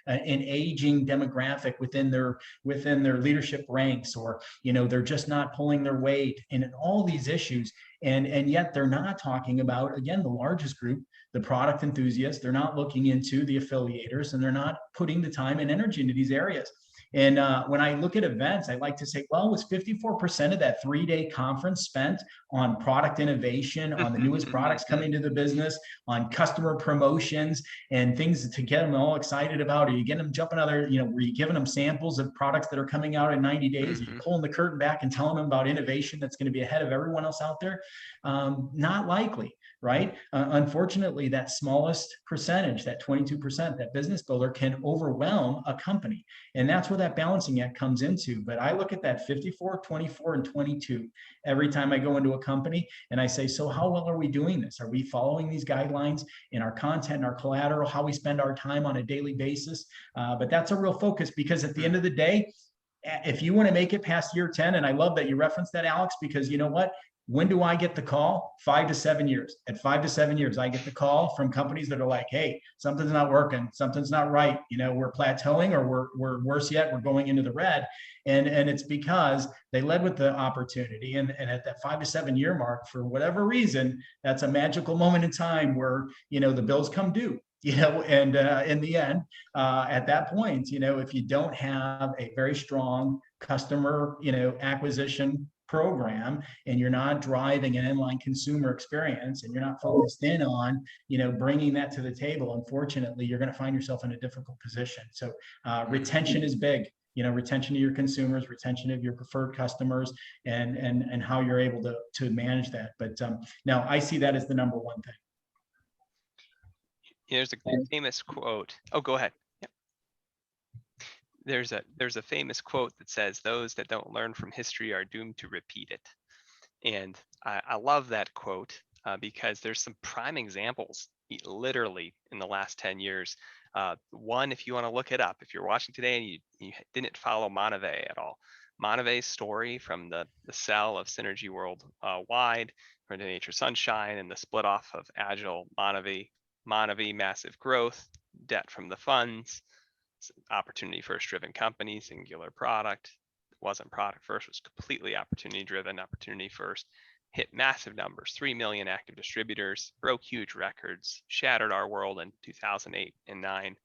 an aging demographic within their leadership ranks, or they're just not pulling their weight, and all these issues. And yet they're not talking about, again, the largest group, the product enthusiasts. They're not looking into the affiliators, and they're not putting the time and energy into these areas. And when I look at events, I like to say, well, was 54% of that 3-day conference spent on product innovation, on the newest products coming to the business, on customer promotions and things to get them all excited about? Are you getting them jumping out there? Were you giving them samples of products that are coming out in 90 days? Are you pulling the curtain back and telling them about innovation that's going to be ahead of everyone else out there? Not likely. Right? Unfortunately, that smallest percentage, that 22%, that business builder, can overwhelm a company. And that's where that balancing act comes into. But I look at that 54, 24, and 22 every time I go into a company, and I say, so how well are we doing this? Are we following these guidelines in our content and our collateral, how we spend our time on a daily basis? But that's a real focus, because at the end of the day, if you want to make it past year 10, and I love that you referenced that, Alex, because you know what? When do I get the call? 5 to 7 years. At 5 to 7 years, I get the call from companies that are like, hey, something's not working, something's not right. You know, we're plateauing, or we're worse yet, we're going into the red. And it's because they led with the opportunity. And at that 5 to 7 year mark, for whatever reason, that's a magical moment in time where, you know, the bills come due. You know, and in the end, at that point, you know, if you don't have a very strong customer, you know, acquisition program, and you're not driving an inline consumer experience, and you're not focused in on, you know, bringing that to the table, unfortunately, you're going to find yourself in a difficult position. So retention is big. You know, retention of your consumers, retention of your preferred customers, and how you're able to manage that. But now I see that as the number one thing. There's a famous quote. Oh, go ahead. Yep. There's a famous quote that says, those that don't learn from history are doomed to repeat it. And I love that quote because there's some prime examples literally in the last 10 years. One, if you want to look it up, if you're watching today and you didn't follow Monave at all, Monave's story from the sell of Synergy World wide, or to Nature Sunshine, and the split off of Agile, Monave, massive growth, debt from the funds, opportunity first driven company, singular product. It wasn't product first, was completely opportunity driven, opportunity first, hit massive numbers, 3 million active distributors, broke huge records, shattered our world in 2008 and 9.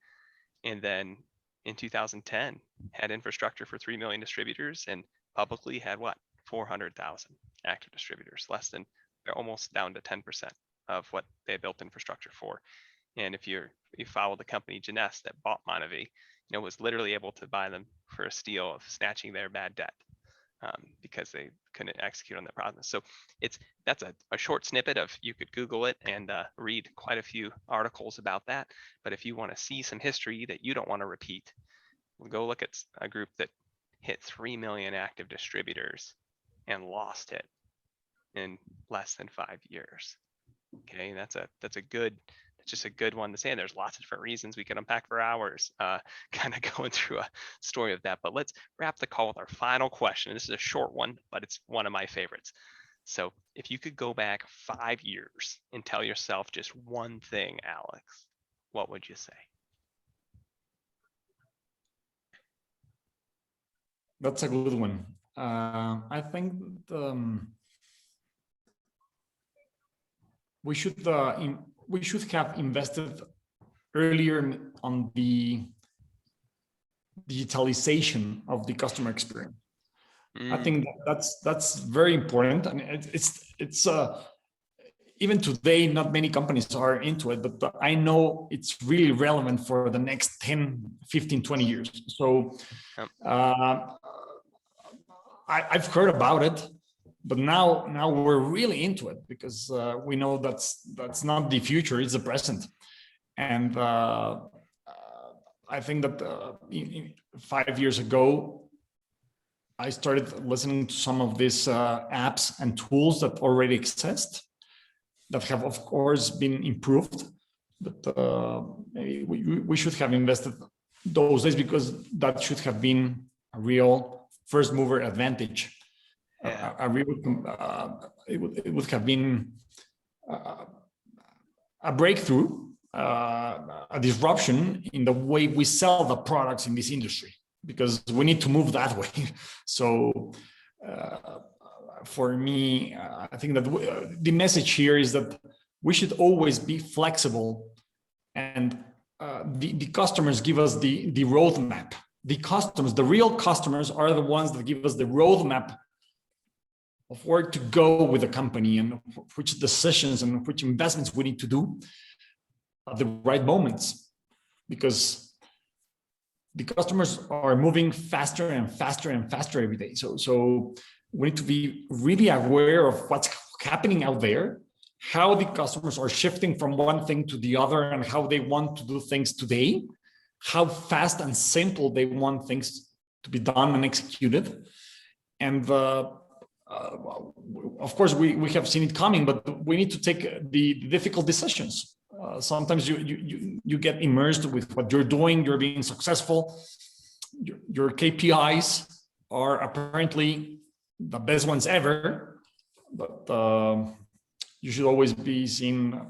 And then in 2010, had infrastructure for 3 million distributors, and publicly had what? 400,000 active distributors, less than, they're almost down to 10% of what they built infrastructure for. And if you follow the company Janess that bought Monave, you know, was literally able to buy them for a steal of snatching their bad debt because they couldn't execute on the process. So that's a short snippet of, you could Google it and read quite a few articles about that. But if you want to see some history that you don't want to repeat, go look at a group that hit 3 million active distributors and lost it in less than 5 years. Okay, that's just a good one to say. And there's lots of different reasons we could unpack for hours, kind of going through a story of that. But let's wrap the call with our final question. This is a short one, but it's one of my favorites. So if you could go back 5 years and tell yourself just one thing, Alex, what would you say? That's a good one. I think we should have invested earlier on the digitalization of the customer experience. I think that's very important. I mean, it's even today, not many companies are into it, but I know it's really relevant for the next 10, 15, 20 years. So I've heard about it, but now we're really into it, because we know that's not the future, it's the present. And I think that 5 years ago, I started listening to some of these apps and tools that already exist, that have, of course, been improved. But maybe we should have invested those days, because that should have been a real first mover advantage. It would have been a breakthrough, a disruption in the way we sell the products in this industry, because we need to move that way. So for me, I think that the message here is that we should always be flexible, and the customers give us the roadmap. The real customers are the ones that give us the roadmap of where to go with the company, and which decisions and which investments we need to do at the right moments, because the customers are moving faster and faster and faster every day. So we need to be really aware of what's happening out there, how the customers are shifting from one thing to the other, and how they want to do things today, how fast and simple they want things to be done and executed. And of course, we have seen it coming, but we need to take the difficult decisions. Sometimes you get immersed with what you're doing, you're being successful. Your KPIs are apparently the best ones ever, but you should always be seen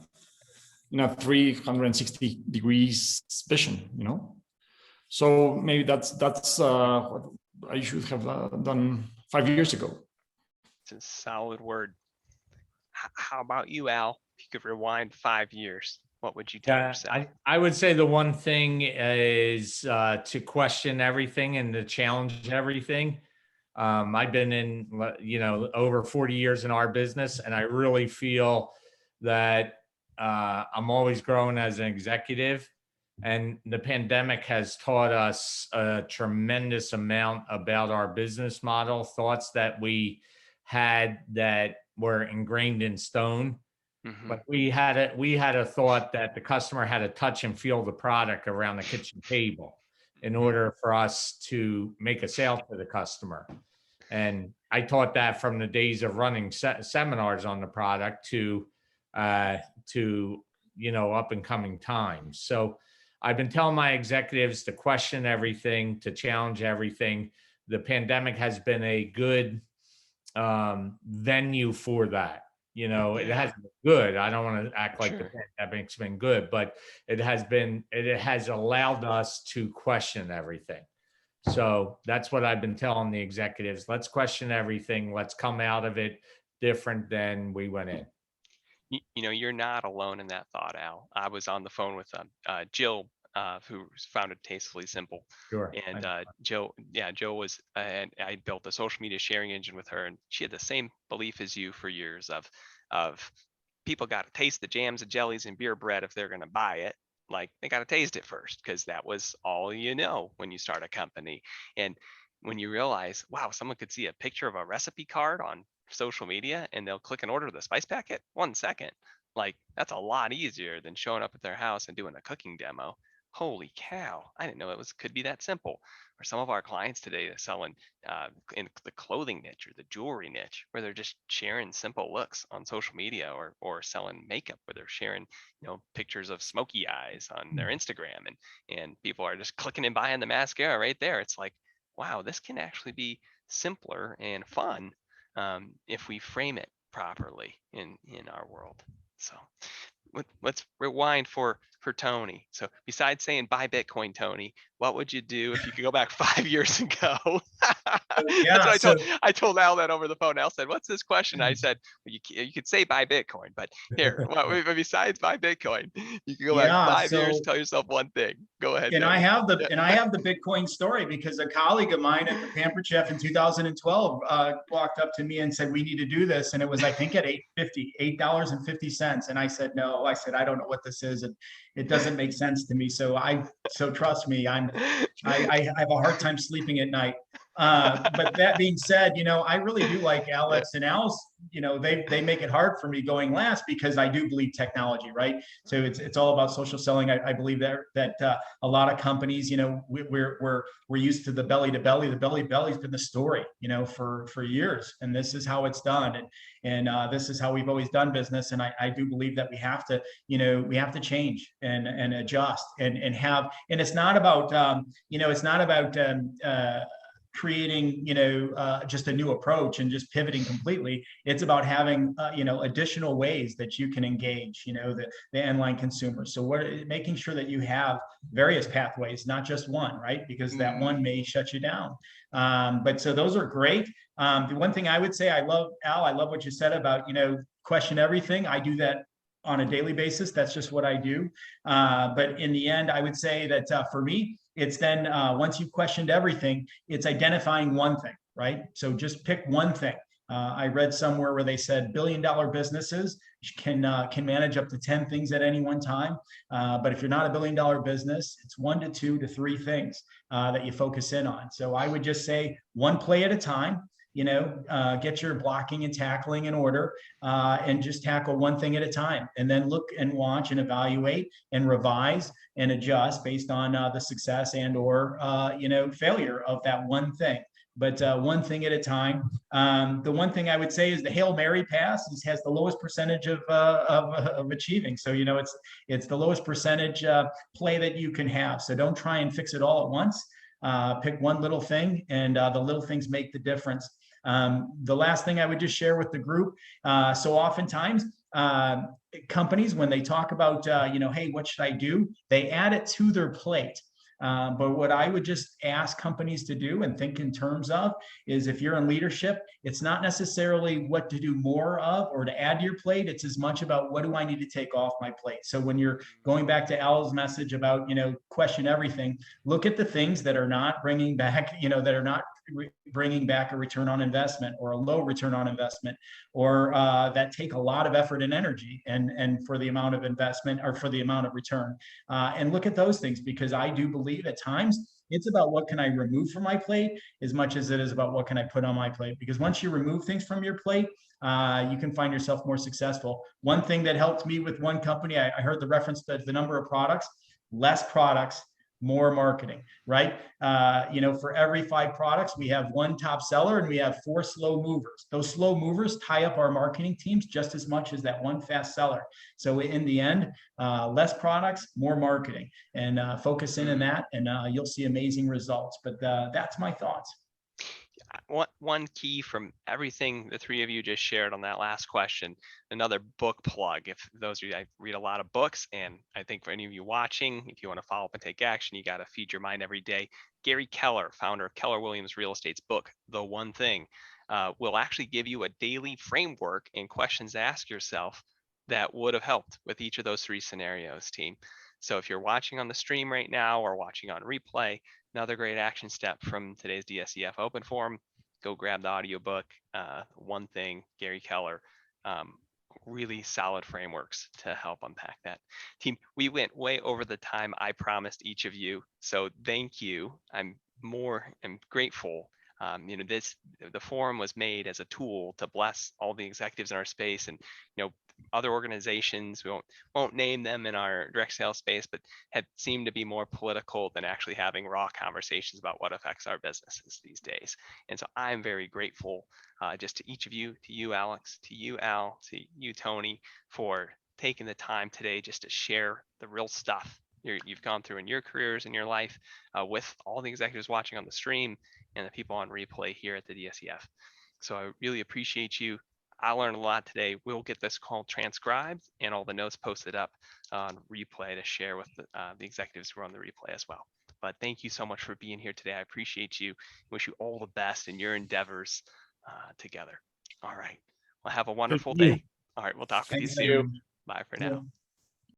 in a 360 degrees vision, you know? So maybe that's what I should have done 5 years ago. It's a solid word. How about you, Al? If you could rewind 5 years, what would you tell yourself? I would say the one thing is to question everything and to challenge everything. I've been in, over 40 years in our business, and I really feel that I'm always growing as an executive. And the pandemic has taught us a tremendous amount about our business model, thoughts that we had that were ingrained in stone. Mm-hmm. But we had a thought that the customer had to touch and feel the product around the kitchen table in order for us to make a sale to the customer. And I taught that from the days of running seminars on the product to up and coming times. So I've been telling my executives to question everything, to challenge everything. The pandemic has been a good venue for that. It hasn't been good. I don't want to act like the pandemic's been good, but it has allowed us to question everything. So that's what I've been telling the executives. Let's question everything. Let's come out of it different than we went in. You're not alone in that thought, Al. I was on the phone with Jill, who founded Tastefully Simple. Sure. And Jill was, and I built a social media sharing engine with her, and she had the same belief as you for years of people got to taste the jams and jellies and beer bread if they're going to buy it. Like, they got to taste it first, because that was all when you start a company. And when you realize, wow, someone could see a picture of a recipe card on social media and they'll click and order the spice packet 1 second. Like, that's a lot easier than showing up at their house and doing a cooking demo. Holy cow, I didn't know it could be that simple. Or some of our clients today are selling in the clothing niche or the jewelry niche, where they're just sharing simple looks on social media, or selling makeup where they're sharing pictures of smoky eyes on their Instagram, and people are just clicking and buying the mascara right there. It's like, wow, this can actually be simpler and fun if we frame it properly in our world. So let's rewind for Tony. So besides saying buy Bitcoin, Tony, what would you do if you could go back 5 years ago? That's what I told Al that over the phone. Al said, "What's this question?" I said, well, you could say buy Bitcoin, but here, besides buy Bitcoin, you can go back 5 years and tell yourself one thing. Go ahead. And I have the Bitcoin story, because a colleague of mine at the Pampered Chef in 2012 walked up to me and said, "We need to do this." And it was, I think, at $8.50. And I said, "No," I said, "I don't know what this is. And it doesn't make sense to me." So trust me, I have a hard time sleeping at night. But that being said, I really do like Alex and Al's. They make it hard for me going last, because I do believe technology, right? So it's all about social selling. I believe that a lot of companies, we're used to the belly to belly. The belly to belly's been the story, for years, and this is how it's done, and this is how we've always done business. And I do believe that we have to change and adjust and have. And it's not about creating just a new approach and just pivoting completely. It's about having additional ways that you can engage the online consumer. So making sure that you have various pathways, not just one, right? Because that one may shut you down. But so those are great. The one thing I would say, I love what you said about question everything. I do that on a daily basis. That's just what I do. But in the end, I would say that for me, it's then once you've questioned everything, it's identifying one thing, right? So just pick one thing. I read somewhere where they said billion-dollar businesses can manage up to 10 things at any one time. But if you're not a billion-dollar business, it's 1 to 2 to 3 things that you focus in on. So I would just say one play at a time. get your blocking and tackling in order, and just tackle one thing at a time, and then look and watch and evaluate and revise and adjust based on the success and or failure of that one thing. But one thing at a time. The one thing I would say is the Hail Mary pass has the lowest percentage of achieving. So it's the lowest percentage play that you can have. So don't try and fix it all at once. Pick one little thing, and the little things make the difference. The last thing I would just share with the group. So oftentimes companies, when they talk about hey, what should I do? They add it to their plate. But what I would just ask companies to do and think in terms of is, if you're in leadership, it's not necessarily what to do more of or to add to your plate. It's as much about, what do I need to take off my plate? So when you're going back to Al's message about, question everything, look at the things that are not bringing back, that are not bringing back a return on investment, or a low return on investment, or that take a lot of effort and energy and for the amount of investment or for the amount of return, and look at those things, because I do believe at times it's about what can I remove from my plate as much as it is about what can I put on my plate. Because once you remove things from your plate, you can find yourself more successful. One thing that helped me with one company, I heard the reference to the number of products, less products, more marketing, right? For every 5 products, we have 1 top seller and we have 4 slow movers. Those slow movers tie up our marketing teams just as much as that 1 fast seller. So in the end, less products, more marketing, and focus in on that, and you'll see amazing results. But that's my thoughts. One key from everything the 3 of you just shared on that last question, another book plug. If those of you, I read a lot of books, and I think for any of you watching, if you want to follow up and take action, you got to feed your mind every day. Gary Keller, founder of Keller Williams Real Estate's book, The One Thing, will actually give you a daily framework and questions to ask yourself that would have helped with each of those 3 scenarios, team. So if you're watching on the stream right now or watching on replay, another great action step from today's DSEF Open Forum, go grab the audiobook, One Thing, Gary Keller. Really solid frameworks to help unpack that. Team, we went way over the time I promised each of you, so thank you. I'm grateful. The forum was made as a tool to bless all the executives in our space, and other organizations, we won't name them in our direct sales space, but have seemed to be more political than actually having raw conversations about what affects our businesses these days. And so I'm very grateful just to each of you, to you, Alex, to you, Al, to you, Tony, for taking the time today just to share the real stuff you've gone through in your careers, in your life, with all the executives watching on the stream and the people on replay here at the DSEF. So I really appreciate you. I learned a lot today. We'll get this call transcribed and all the notes posted up on replay to share with the executives who are on the replay as well. But thank you so much for being here today. I appreciate you. Wish you all the best in your endeavors together. All right. Well, have a wonderful day. All right. We'll talk with you soon. Bye for now.